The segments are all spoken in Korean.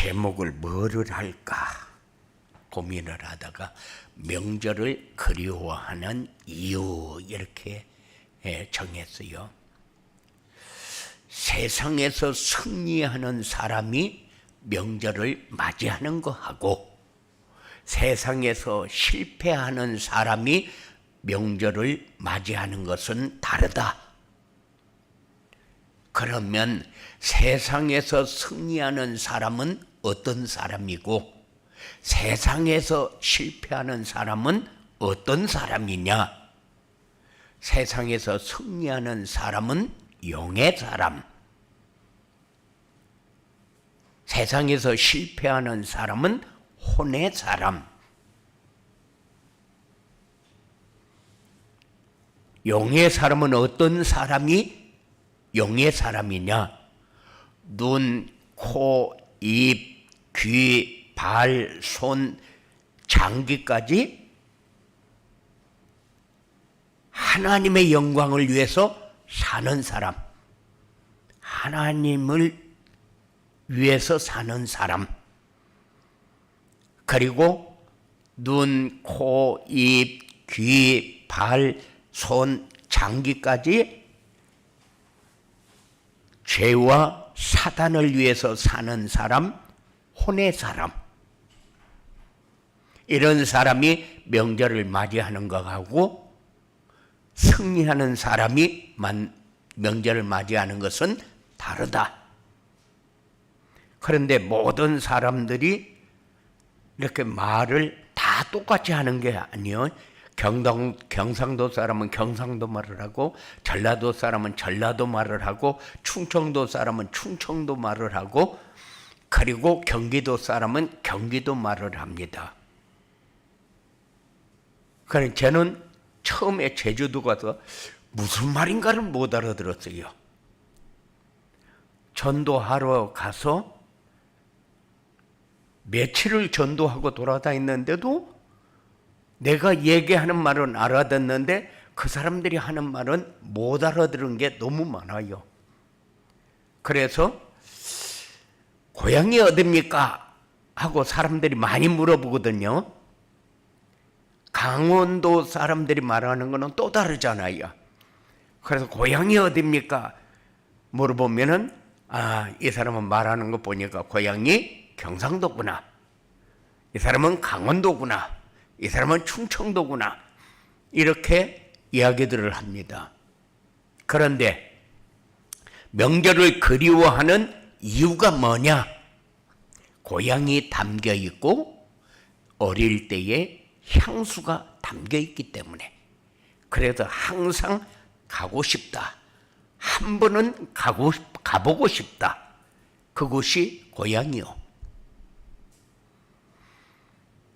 제목을 뭐를 할까 고민을 하다가 명절을 그리워하는 이유 이렇게 정했어요. 세상에서 승리하는 사람이 명절을 맞이하는 거하고 세상에서 실패하는 사람이 명절을 맞이하는 것은 다르다. 그러면 세상에서 승리하는 사람은 어떤 사람이고 세상에서 실패하는 사람은 어떤 사람이냐? 세상에서 승리하는 사람은 영의 사람, 세상에서 실패하는 사람은 혼의 사람. 영의 사람은 어떤 사람이 영의 사람이냐? 눈, 코, 입, 귀, 발, 손, 장기까지 하나님의 영광을 위해서 사는 사람, 하나님을 위해서 사는 사람, 그리고 눈, 코, 입, 귀, 발, 손, 장기까지 죄와 사단을 위해서 사는 사람, 혼의 사람. 이런 사람이 명절을 맞이하는 것하고 승리하는 사람이 명절을 맞이하는 것은 다르다. 그런데 모든 사람들이 이렇게 말을 다 똑같이 하는 게 아니에요. 경상도 사람은 경상도 말을 하고 전라도 사람은 전라도 말을 하고 충청도 사람은 충청도 말을 하고 그리고 경기도 사람은 경기도 말을 합니다. 그래서 저는 처음에 제주도 가서 무슨 말인가를 못 알아들었어요. 전도하러 가서 며칠을 전도하고 돌아다녔는데도 내가 얘기하는 말은 알아듣는데 그 사람들이 하는 말은 못 알아들은 게 너무 많아요. 그래서 고향이 어딥니까? 하고 사람들이 많이 물어보거든요. 강원도 사람들이 말하는 거는 또 다르잖아요. 그래서 고향이 어딥니까? 물어보면은 이 사람은 말하는 거 보니까 고향이 경상도구나. 이 사람은 강원도구나. 이 사람은 충청도구나. 이렇게 이야기들을 합니다. 그런데 명절을 그리워하는 이유가 뭐냐? 고향이 담겨 있고 어릴 때의 향수가 담겨 있기 때문에. 그래서 항상 가고 싶다. 한 번은 가보고 싶다. 그곳이 고향이요.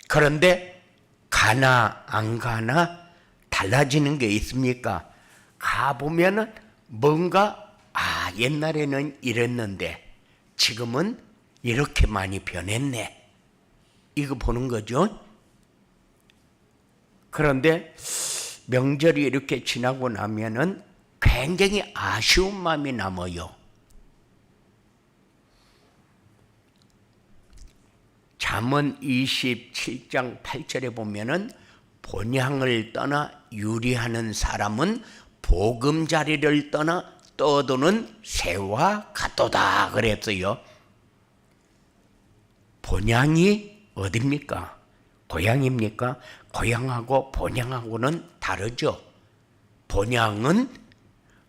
그런데 가나 안 가나 달라지는 게 있습니까? 가보면은 뭔가 옛날에는 이랬는데 지금은 이렇게 많이 변했네. 이거 보는 거죠. 그런데 명절이 이렇게 지나고 나면은 굉장히 아쉬운 마음이 남아요. 잠언 27장 8절에 보면은 본향을 떠나 유리하는 사람은 보금자리를 떠나 떠도는 새와 같도다 그랬어요. 본향이 어딥니까? 고향입니까? 고향하고 본향하고는 다르죠. 본향은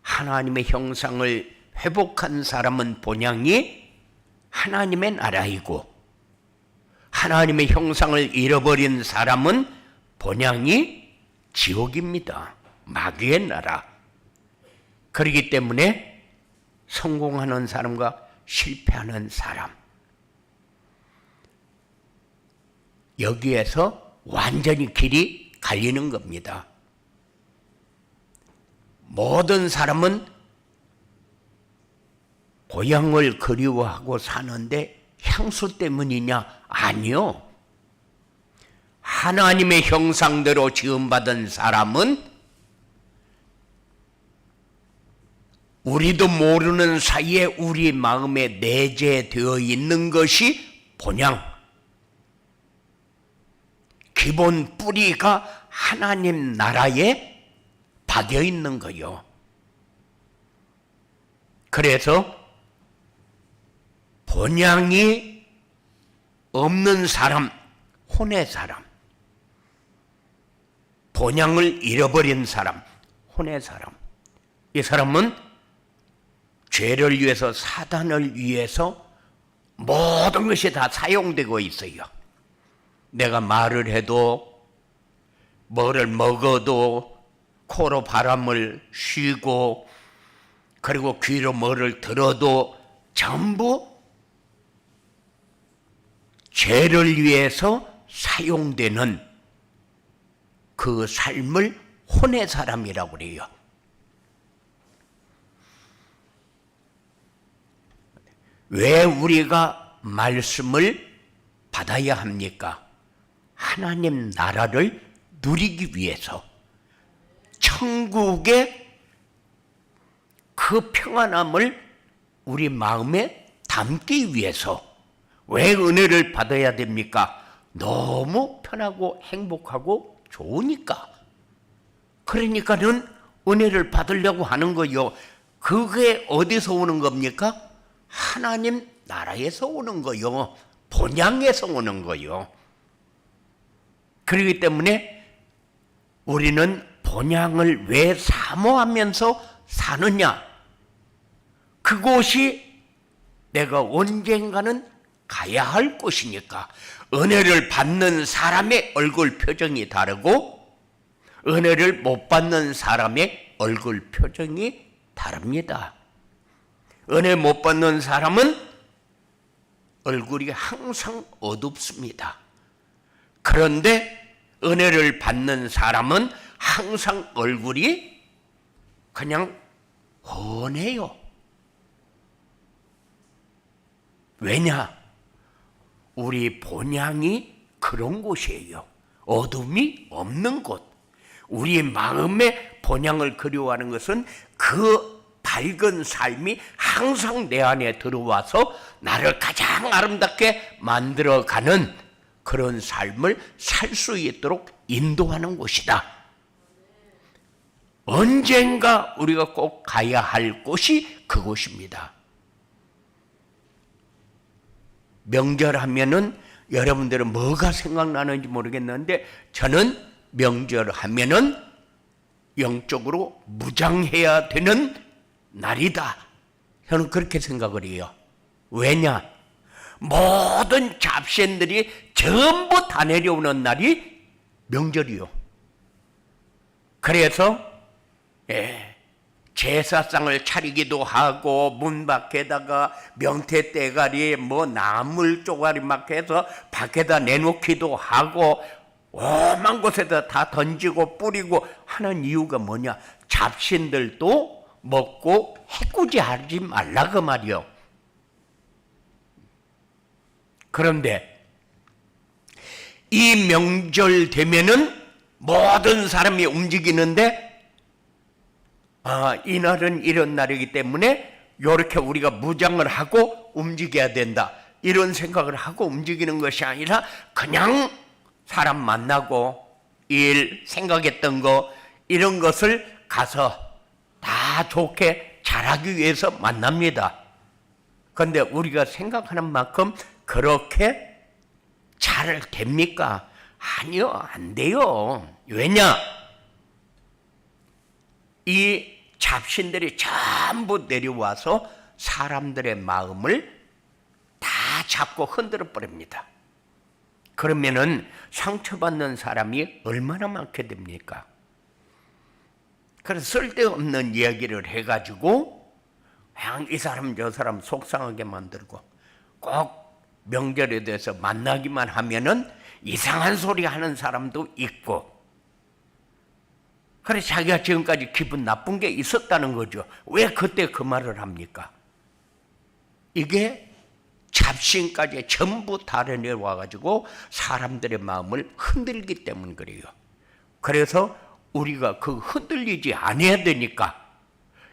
하나님의 형상을 회복한 사람은 본향이 하나님의 나라이고 하나님의 형상을 잃어버린 사람은 본향이 지옥입니다. 마귀의 나라. 그렇기 때문에 성공하는 사람과 실패하는 사람, 여기에서 완전히 길이 갈리는 겁니다. 모든 사람은 고향을 그리워하고 사는데 향수 때문이냐? 아니요. 하나님의 형상대로 지음받은 사람은 우리도 모르는 사이에 우리 마음에 내재되어 있는 것이 본향, 기본 뿌리가 하나님 나라에 박여 있는 거요. 그래서 본향이 없는 사람, 혼의 사람, 본향을 잃어버린 사람, 혼의 사람, 이 사람은 죄를 위해서, 사단을 위해서 모든 것이 다 사용되고 있어요. 내가 말을 해도, 뭐를 먹어도, 코로 바람을 쉬고, 그리고 귀로 뭐를 들어도 전부 죄를 위해서 사용되는 그 삶을 혼의 사람이라고 그래요. 왜 우리가 말씀을 받아야 합니까? 하나님 나라를 누리기 위해서, 천국의 그 평안함을 우리 마음에 담기 위해서. 왜 은혜를 받아야 됩니까? 너무 편하고 행복하고 좋으니까. 그러니까는 은혜를 받으려고 하는 거요. 그게 어디서 오는 겁니까? 하나님 나라에서 오는 거요. 본향에서 오는 거요. 그렇기 때문에 우리는 본향을 왜 사모하면서 사느냐? 그곳이 내가 언젠가는 가야 할 곳이니까. 은혜를 받는 사람의 얼굴 표정이 다르고 은혜를 못 받는 사람의 얼굴 표정이 다릅니다. 은혜 못 받는 사람은 얼굴이 항상 어둡습니다. 그런데 은혜를 받는 사람은 항상 얼굴이 그냥 훤해요. 왜냐? 우리 본향이 그런 곳이에요. 어둠이 없는 곳. 우리 마음의 본향을 그리워하는 것은 그 밝은 삶이 항상 내 안에 들어와서 나를 가장 아름답게 만들어가는 그런 삶을 살 수 있도록 인도하는 곳이다. 언젠가 우리가 꼭 가야 할 곳이 그곳입니다. 명절하면은 여러분들은 뭐가 생각나는지 모르겠는데 저는 명절하면은 영적으로 무장해야 되는 날이다. 저는 그렇게 생각을 해요. 왜냐? 모든 잡신들이 전부 다 내려오는 날이 명절이요. 그래서 제사상을 차리기도 하고 문 밖에다가 명태 대가리 나물 쪼가리 막 해서 밖에다 내놓기도 하고 오만 곳에다 다 던지고 뿌리고 하는 이유가 뭐냐? 잡신들도 먹고 해코지하지 말라 그 말이요. 그런데 이 명절 되면은 모든 사람이 움직이는데 이날은 이런 날이기 때문에 이렇게 우리가 무장을 하고 움직여야 된다. 이런 생각을 하고 움직이는 것이 아니라 그냥 사람 만나고 일, 생각했던 거 이런 것을 가서 다 좋게 잘하기 위해서 만납니다. 그런데 우리가 생각하는 만큼 그렇게 잘 됩니까? 아니요, 안 돼요. 왜냐? 이 잡신들이 전부 내려와서 사람들의 마음을 다 잡고 흔들어 버립니다. 그러면은 상처받는 사람이 얼마나 많게 됩니까? 그래서 쓸데없는 이야기를 해가지고 그냥 이 사람 저 사람 속상하게 만들고 꼭 명절에 대해서 만나기만 하면은 이상한 소리 하는 사람도 있고, 그래서 자기가 지금까지 기분 나쁜 게 있었다는 거죠. 왜 그때 그 말을 합니까? 이게 잡신까지 전부 다 내려와가지고 사람들의 마음을 흔들기 때문에 그래요. 그래서 우리가 그 흔들리지 않아야 되니까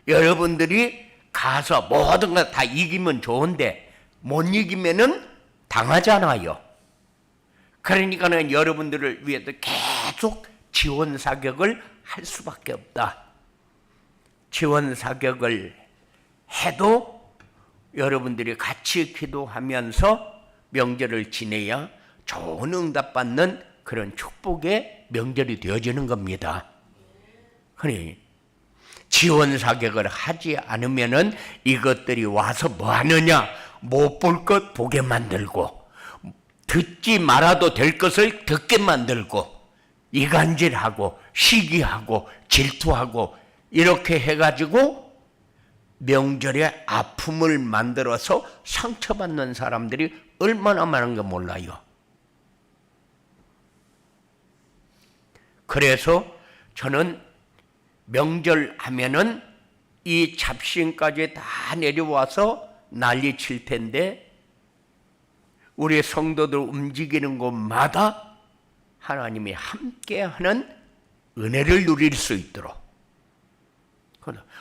여러분들이 가서 모든 걸 다 이기면 좋은데 못 이기면은 당하잖아요. 그러니까는 여러분들을 위해서 계속 지원 사격을 할 수밖에 없다. 지원 사격을 해도 여러분들이 같이 기도하면서 명절을 지내야 좋은 응답받는 그런 축복의 명절이 되어지는 겁니다. 그래, 지원 사격을 하지 않으면은 이것들이 와서 뭐 하느냐? 못 볼 것 보게 만들고, 듣지 말아도 될 것을 듣게 만들고, 이간질하고, 시기하고, 질투하고, 이렇게 해가지고 명절에 아픔을 만들어서 상처받는 사람들이 얼마나 많은 거 몰라요. 그래서 저는 명절 하면은 이 잡신까지 다 내려와서 난리 칠 텐데 우리 성도들 움직이는 곳마다 하나님이 함께하는 은혜를 누릴 수 있도록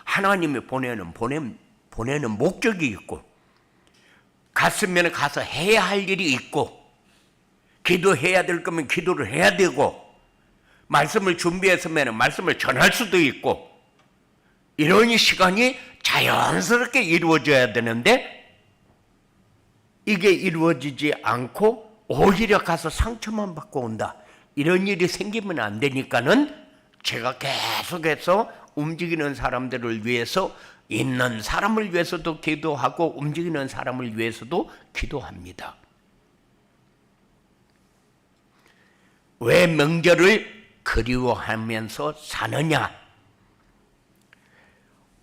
하나님이 보내는 목적이 있고 갔으면 가서 해야 할 일이 있고 기도해야 될 거면 기도를 해야 되고 말씀을 준비했으면 말씀을 전할 수도 있고 이런 시간이 자연스럽게 이루어져야 되는데 이게 이루어지지 않고 오히려 가서 상처만 받고 온다. 이런 일이 생기면 안 되니까는 제가 계속해서 움직이는 사람들을 위해서 있는 사람을 위해서도 기도하고 움직이는 사람을 위해서도 기도합니다. 왜 명절을 그리워하면서 사느냐?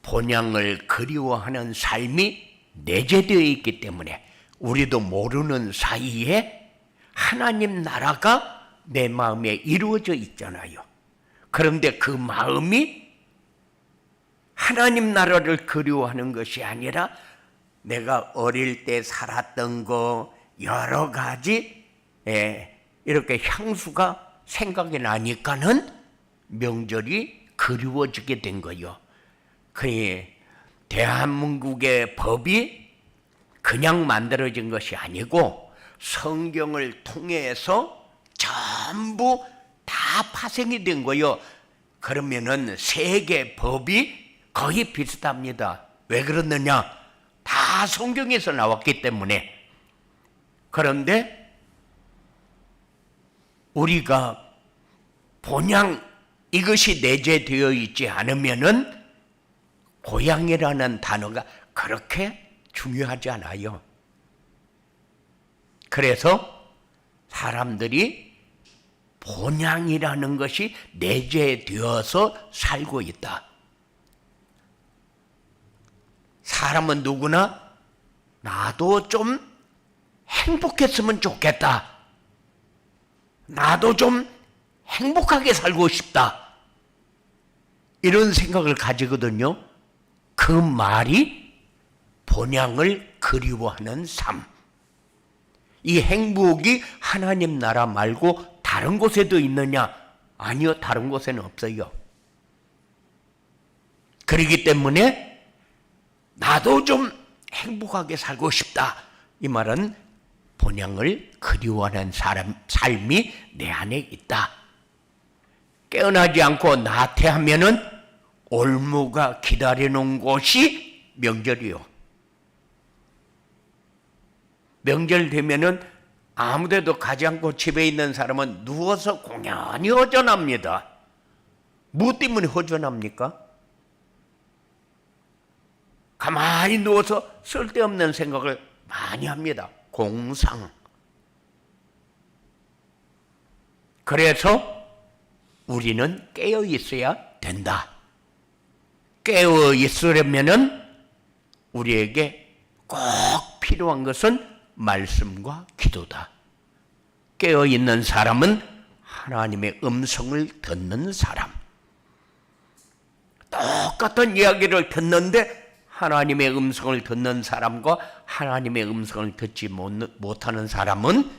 본향을 그리워하는 삶이 내재되어 있기 때문에 우리도 모르는 사이에 하나님 나라가 내 마음에 이루어져 있잖아요. 그런데 그 마음이 하나님 나라를 그리워하는 것이 아니라 내가 어릴 때 살았던 거 여러 가지 이렇게 향수가 생각이 나니까는 명절이 그리워지게 된 거예요. 대한민국의 법이 그냥 만들어진 것이 아니고 성경을 통해서 전부 다 파생이 된 거예요. 그러면은 세계 법이 거의 비슷합니다. 왜 그러느냐? 다 성경에서 나왔기 때문에. 그런데 우리가 본향 이것이 내재되어 있지 않으면은 고향이라는 단어가 그렇게 중요하지 않아요. 그래서 사람들이 본향이라는 것이 내재되어서 살고 있다. 사람은 누구나 나도 좀 행복했으면 좋겠다. 나도 좀 행복하게 살고 싶다. 이런 생각을 가지거든요. 그 말이 본향을 그리워하는 삶. 이 행복이 하나님 나라 말고 다른 곳에도 있느냐? 아니요, 다른 곳에는 없어요. 그렇기 때문에 나도 좀 행복하게 살고 싶다. 이 말은 본향을 그리워하는 삶이 내 안에 있다. 깨어나지 않고 나태하면은 올무가 기다리는 곳이 명절이요. 명절 되면은 아무데도 가지 않고 집에 있는 사람은 누워서 공연히 허전합니다. 뭐 때문에 허전합니까? 가만히 누워서 쓸데없는 생각을 많이 합니다. 공상. 그래서 우리는 깨어 있어야 된다. 깨어 있으려면은 우리에게 꼭 필요한 것은 말씀과 기도다. 깨어 있는 사람은 하나님의 음성을 듣는 사람. 똑같은 이야기를 듣는데 하나님의 음성을 듣는 사람과 하나님의 음성을 듣지 못하는 사람은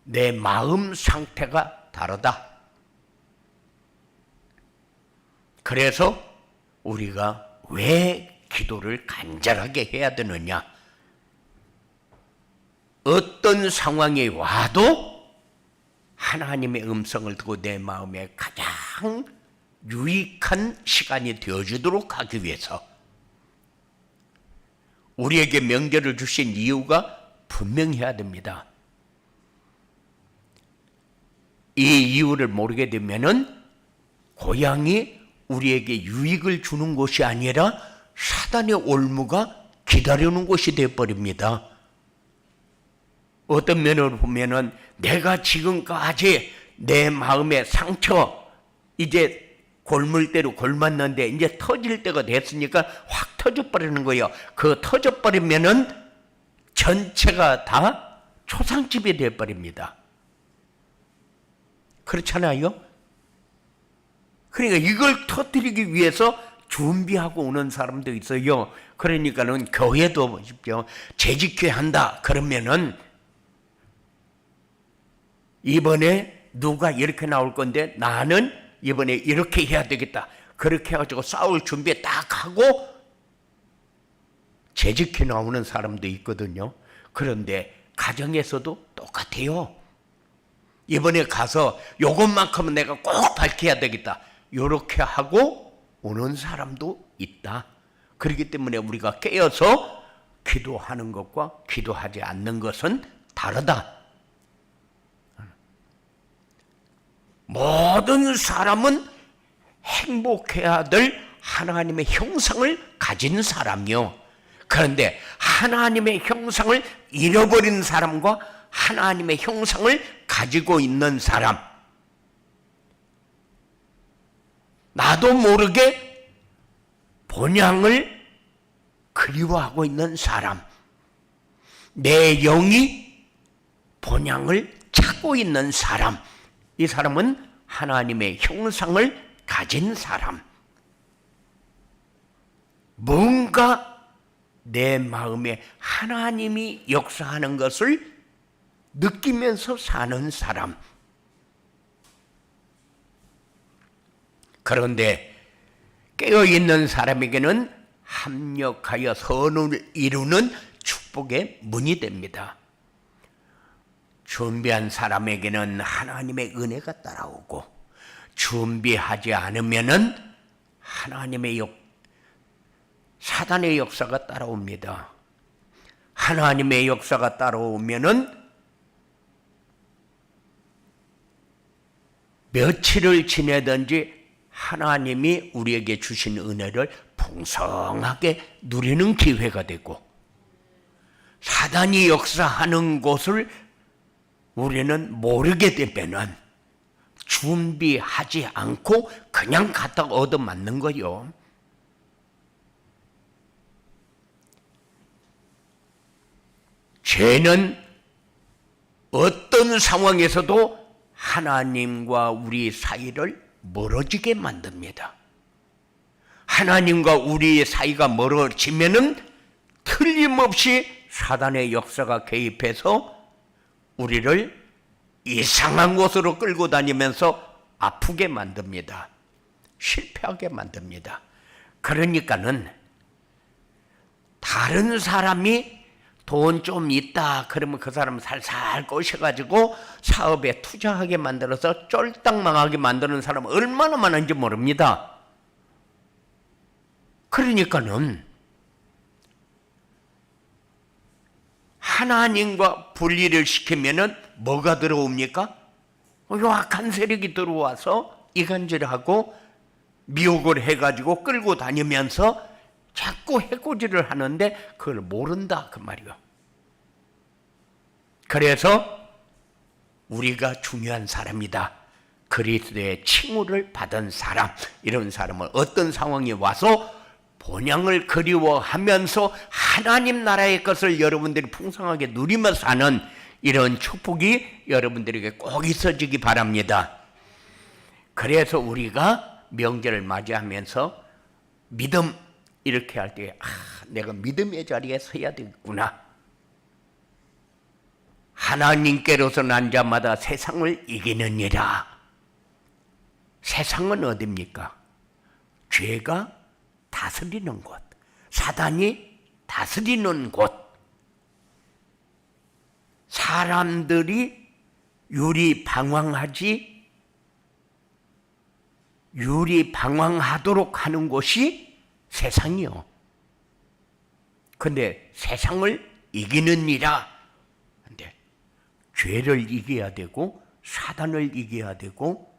내 마음 상태가 다르다. 그래서 우리가 왜 기도를 간절하게 해야 되느냐? 어떤 상황이 와도 하나님의 음성을 듣고 내 마음에 가장 유익한 시간이 되어주도록 하기 위해서 우리에게 명절을 주신 이유가 분명해야 됩니다. 이 이유를 모르게 되면은 고향이 우리에게 유익을 주는 것이 아니라 사단의 올무가 기다리는 곳이 되어버립니다. 어떤 면으로 보면은 내가 지금까지 내 마음의 상처, 이제 골물대로 골맞는데 이제 터질 때가 됐으니까 확 터져버리는 거예요. 그 터져버리면은 전체가 다 초상집이 되어버립니다. 그렇잖아요? 그러니까 이걸 터뜨리기 위해서 준비하고 오는 사람도 있어요. 그러니까는 교회도 보십시오. 재직회 한다 그러면은 이번에 누가 이렇게 나올 건데 나는 이번에 이렇게 해야 되겠다. 그렇게 해가지고 싸울 준비 딱 하고 재직회 나오는 사람도 있거든요. 그런데 가정에서도 똑같아요. 이번에 가서 요것만큼은 내가 꼭 밝혀야 되겠다. 이렇게 하고 오는 사람도 있다. 그렇기 때문에 우리가 깨어서 기도하는 것과 기도하지 않는 것은 다르다. 모든 사람은 행복해야 될 하나님의 형상을 가진 사람이요. 그런데 하나님의 형상을 잃어버린 사람과 하나님의 형상을 가지고 있는 사람, 나도 모르게 본향을 그리워하고 있는 사람, 내 영이 본향을 찾고 있는 사람, 이 사람은 하나님의 형상을 가진 사람. 뭔가 내 마음에 하나님이 역사하는 것을 느끼면서 사는 사람. 그런데 깨어있는 사람에게는 합력하여 선을 이루는 축복의 문이 됩니다. 준비한 사람에게는 하나님의 은혜가 따라오고, 준비하지 않으면은 하나님의 사단의 역사가 따라옵니다. 하나님의 역사가 따라오면은 며칠을 지내든지 하나님이 우리에게 주신 은혜를 풍성하게 누리는 기회가 되고, 사단이 역사하는 곳을 우리는 모르게 되면은 준비하지 않고 그냥 갖다 얻어맞는 거요. 죄는 어떤 상황에서도 하나님과 우리 사이를 멀어지게 만듭니다. 하나님과 우리의 사이가 멀어지면은 틀림없이 사단의 역사가 개입해서 우리를 이상한 곳으로 끌고 다니면서 아프게 만듭니다. 실패하게 만듭니다. 그러니까는 다른 사람이 돈 좀 있다 그러면 그 사람 살살 꼬셔가지고 사업에 투자하게 만들어서 쫄딱 망하게 만드는 사람은 얼마나 많은지 모릅니다. 그러니까는 하나님과 분리를 시키면은 뭐가 들어옵니까? 요 악한 세력이 들어와서 이간질하고 미혹을 해가지고 끌고 다니면서 자꾸 해코지를 하는데 그걸 모른다 그 말이요. 그래서 우리가 중요한 사람이다. 그리스도의 칭호를 받은 사람, 이런 사람은 어떤 상황이 와서 본향을 그리워하면서 하나님 나라의 것을 여러분들이 풍성하게 누리며 사는 이런 축복이 여러분들에게 꼭 있어지기 바랍니다. 그래서 우리가 명절을 맞이하면서 믿음 이렇게 할 때 내가 믿음의 자리에 서야 되겠구나. 하나님께로서 난 자마다 세상을 이기느니라. 세상은 어디입니까? 죄가 다스리는 곳, 사단이 다스리는 곳. 사람들이 유리방황하도록 하는 곳이 세상이요. 근데 세상을 이기느니라. 근데 죄를 이겨야 되고 사단을 이겨야 되고,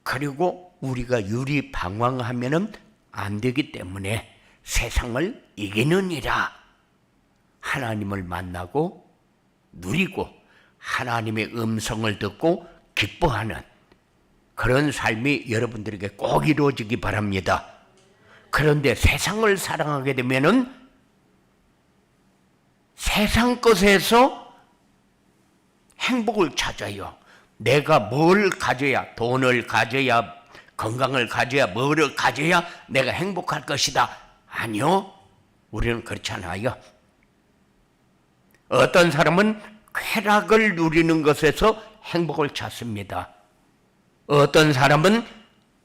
그리고 우리가 유리방황하면은 안 되기 때문에 세상을 이기느니라. 하나님을 만나고 누리고 하나님의 음성을 듣고 기뻐하는 그런 삶이 여러분들에게 꼭 이루어지기 바랍니다. 그런데 세상을 사랑하게 되면은 세상 것에서 행복을 찾아요. 내가 뭘 가져야, 돈을 가져야, 건강을 가져야, 뭐를 가져야 내가 행복할 것이다. 아니요. 우리는 그렇지 않아요. 어떤 사람은 쾌락을 누리는 것에서 행복을 찾습니다. 어떤 사람은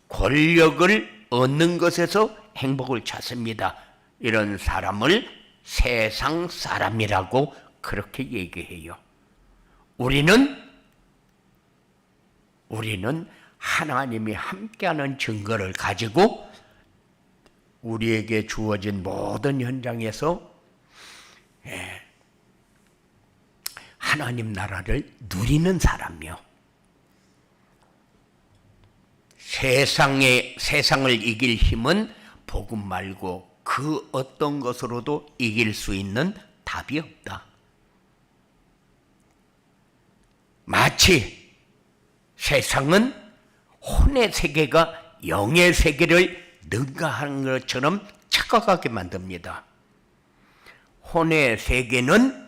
권력을 얻는 것에서 행복을 찾습니다. 이런 사람을 세상 사람이라고 그렇게 얘기해요. 우리는 하나님이 함께하는 증거를 가지고 우리에게 주어진 모든 현장에서 하나님 나라를 누리는 사람이요. 세상을 이길 힘은 복음 말고 그 어떤 것으로도 이길 수 있는 답이 없다. 마치 세상은 혼의 세계가 영의 세계를 능가하는 것처럼 착각하게 만듭니다. 혼의 세계는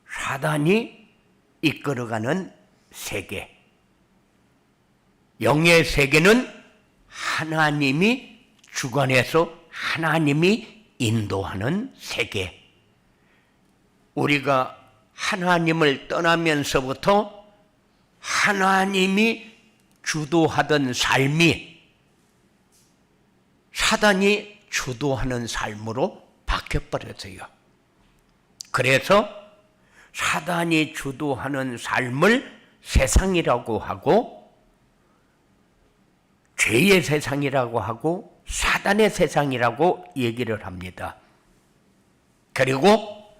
사단이 이끌어가는 세계, 영의 세계는 하나님이 주관해서 하나님이 인도하는 세계. 우리가 하나님을 떠나면서부터 하나님이 주도하던 삶이 사단이 주도하는 삶으로 바뀌어버렸어요. 그래서 사단이 주도하는 삶을 세상이라고 하고, 죄의 세상이라고 하고, 사단의 세상이라고 얘기를 합니다. 그리고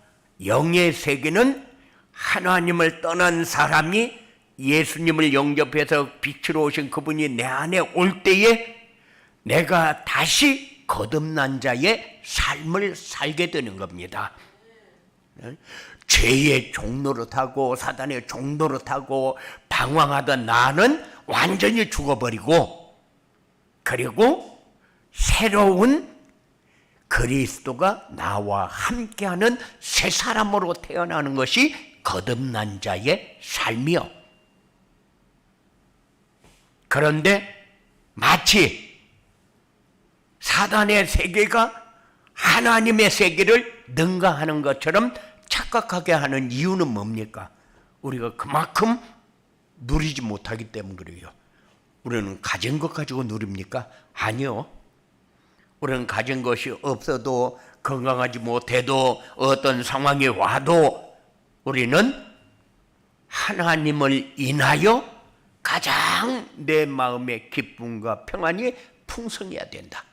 영의 세계는 하나님을 떠난 사람이 예수님을 영접해서 빛으로 오신 그분이 내 안에 올 때에 내가 다시 거듭난 자의 삶을 살게 되는 겁니다. 죄의 종노릇하고 사단의 종노릇하고 방황하던 나는 완전히 죽어버리고, 그리고 새로운 그리스도가 나와 함께하는 새 사람으로 태어나는 것이 거듭난 자의 삶이요. 그런데 마치 사단의 세계가 하나님의 세계를 능가하는 것처럼 착각하게 하는 이유는 뭡니까? 우리가 그만큼 누리지 못하기 때문에 그래요. 우리는 가진 것 가지고 누립니까? 아니요. 우리는 가진 것이 없어도, 건강하지 못해도, 어떤 상황이 와도 우리는 하나님을 인하여 가장 내 마음의 기쁨과 평안이 풍성해야 된다.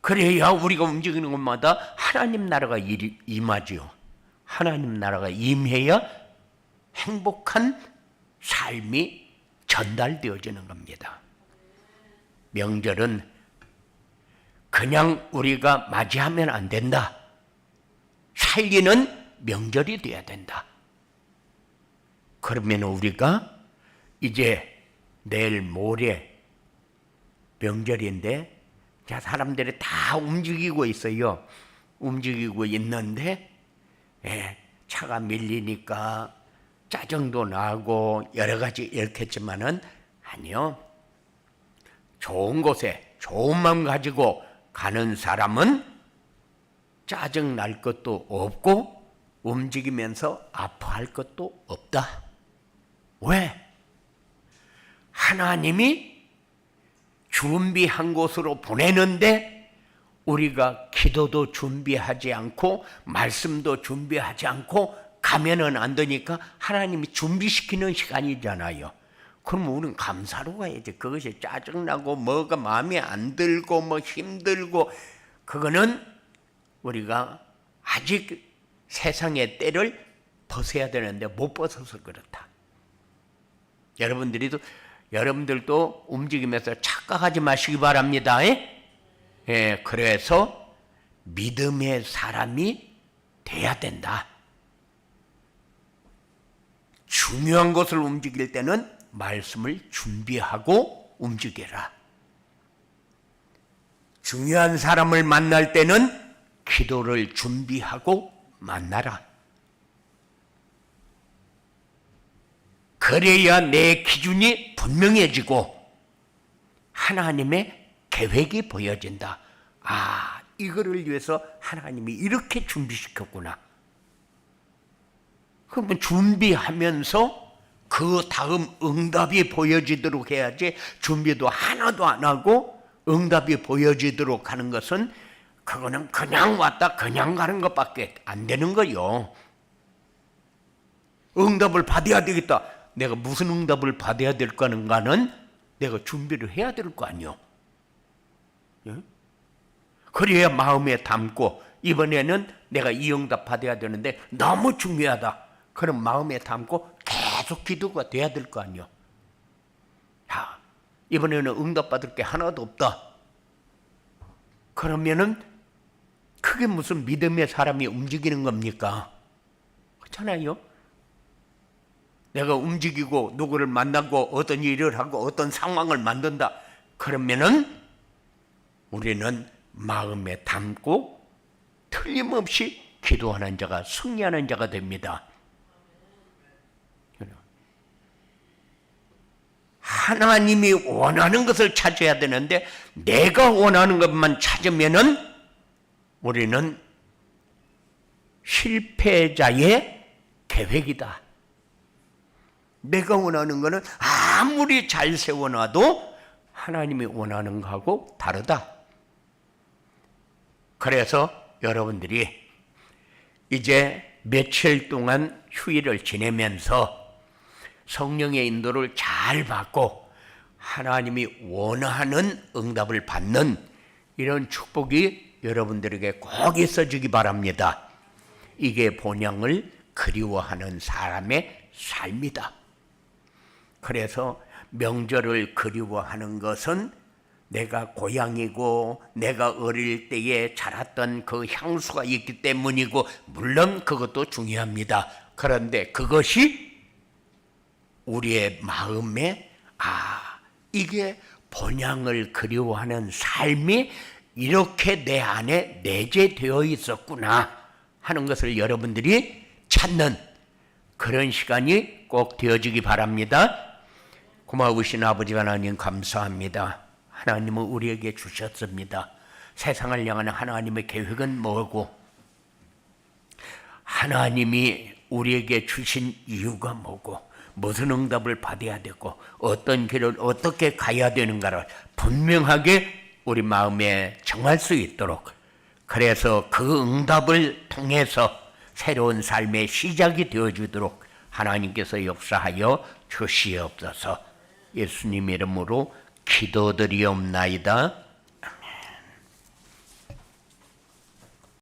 그래야 우리가 움직이는 곳마다 하나님 나라가 임하지요. 하나님 나라가 임해야 행복한 삶이 전달되어지는 겁니다. 명절은 그냥 우리가 맞이하면 안 된다. 살리는 명절이 돼야 된다. 그러면 우리가 이제 내일 모레 명절인데 사람들이 다 움직이고 있어요. 움직이고 있는데 차가 밀리니까 짜증도 나고 여러 가지 이렇겠지만은 아니요. 좋은 곳에 좋은 마음 가지고 가는 사람은 짜증 날 것도 없고 움직이면서 아파할 것도 없다. 왜? 하나님이 준비한 곳으로 보내는데 우리가 기도도 준비하지 않고 말씀도 준비하지 않고 가면은 안 되니까 하나님이 준비시키는 시간이잖아요. 그럼 우리는 감사로 가야지. 그것이 짜증나고 뭐가 마음에 안 들고 뭐 힘들고 그거는 우리가 아직 세상의 때를 벗어야 되는데 못 벗어서 그렇다. 여러분들도 움직이면서 착각하지 마시기 바랍니다. 그래서 믿음의 사람이 돼야 된다. 중요한 것을 움직일 때는 말씀을 준비하고 움직여라. 중요한 사람을 만날 때는 기도를 준비하고 만나라. 그래야 내 기준이 분명해지고 하나님의 계획이 보여진다. 아, 이거를 위해서 하나님이 이렇게 준비시켰구나. 그러면 준비하면서 그 다음 응답이 보여지도록 해야지. 준비도 하나도 안 하고 응답이 보여지도록 하는 것은 그거는 그냥 왔다 그냥 가는 것밖에 안 되는 거요. 응답을 받아야 되겠다. 내가 무슨 응답을 받아야 될 거는가는 내가 준비를 해야 될 거 아니요. 그래야 마음에 담고 이번에는 내가 이 응답 받아야 되는데 너무 중요하다. 그럼 마음에 담고 계속 기도가 돼야 될 거 아니요. 야, 이번에는 응답 받을 게 하나도 없다. 그러면은 그게 무슨 믿음의 사람이 움직이는 겁니까? 그렇잖아요. 내가 움직이고 누구를 만나고 어떤 일을 하고 어떤 상황을 만든다. 그러면은 우리는 마음에 담고 틀림없이 기도하는 자가 승리하는 자가 됩니다. 하나님이 원하는 것을 찾아야 되는데 내가 원하는 것만 찾으면은 우리는 실패자의 계획이다. 내가 원하는 것은 아무리 잘 세워놔도 하나님이 원하는 것하고 다르다. 그래서 여러분들이 이제 며칠 동안 휴일을 지내면서 성령의 인도를 잘 받고 하나님이 원하는 응답을 받는 이런 축복이 여러분들에게 꼭 있어지기 바랍니다. 이게 본향을 그리워하는 사람의 삶이다. 그래서 명절을 그리워하는 것은 내가 고향이고 내가 어릴 때에 자랐던 그 향수가 있기 때문이고 물론 그것도 중요합니다. 그런데 그것이 우리의 마음에 이게 본향을 그리워하는 삶이 이렇게 내 안에 내재되어 있었구나 하는 것을 여러분들이 찾는 그런 시간이 꼭 되어지기 바랍니다. 고마우신 아버지 하나님 감사합니다. 하나님은 우리에게 주셨습니다. 세상을 향한 하나님의 계획은 뭐고 하나님이 우리에게 주신 이유가 뭐고 무슨 응답을 받아야 되고 어떤 길을 어떻게 가야 되는가를 분명하게 우리 마음에 정할 수 있도록 그래서 그 응답을 통해서 새로운 삶의 시작이 되어주도록 하나님께서 역사하여 주시옵소서. 예수님 이름으로 기도드리옵나이다.